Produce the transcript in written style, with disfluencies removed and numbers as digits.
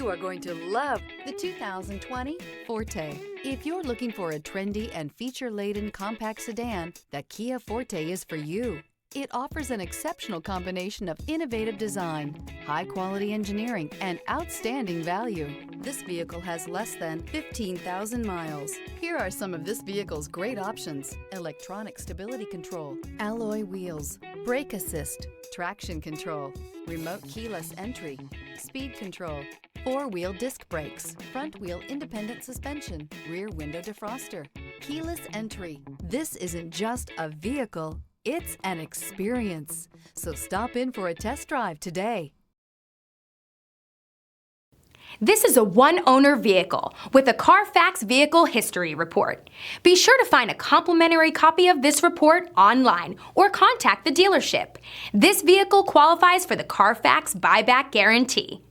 You are going to love the 2020 Forte. If you're looking for a trendy and feature-laden compact sedan, the Kia Forte is for you. It offers an exceptional combination of innovative design, high-quality engineering, and outstanding value. This vehicle has less than 15,000 miles. Here are some of this vehicle's great options: electronic stability control, alloy wheels, brake assist, traction control, remote keyless entry, speed control, four-wheel disc brakes, front-wheel independent suspension, rear window defroster, keyless entry. This isn't just a vehicle, it's an experience. So stop in for a test drive today. This is a one-owner vehicle with a Carfax Vehicle History Report. Be sure to find a complimentary copy of this report online or contact the dealership. This vehicle qualifies for the Carfax Buyback Guarantee.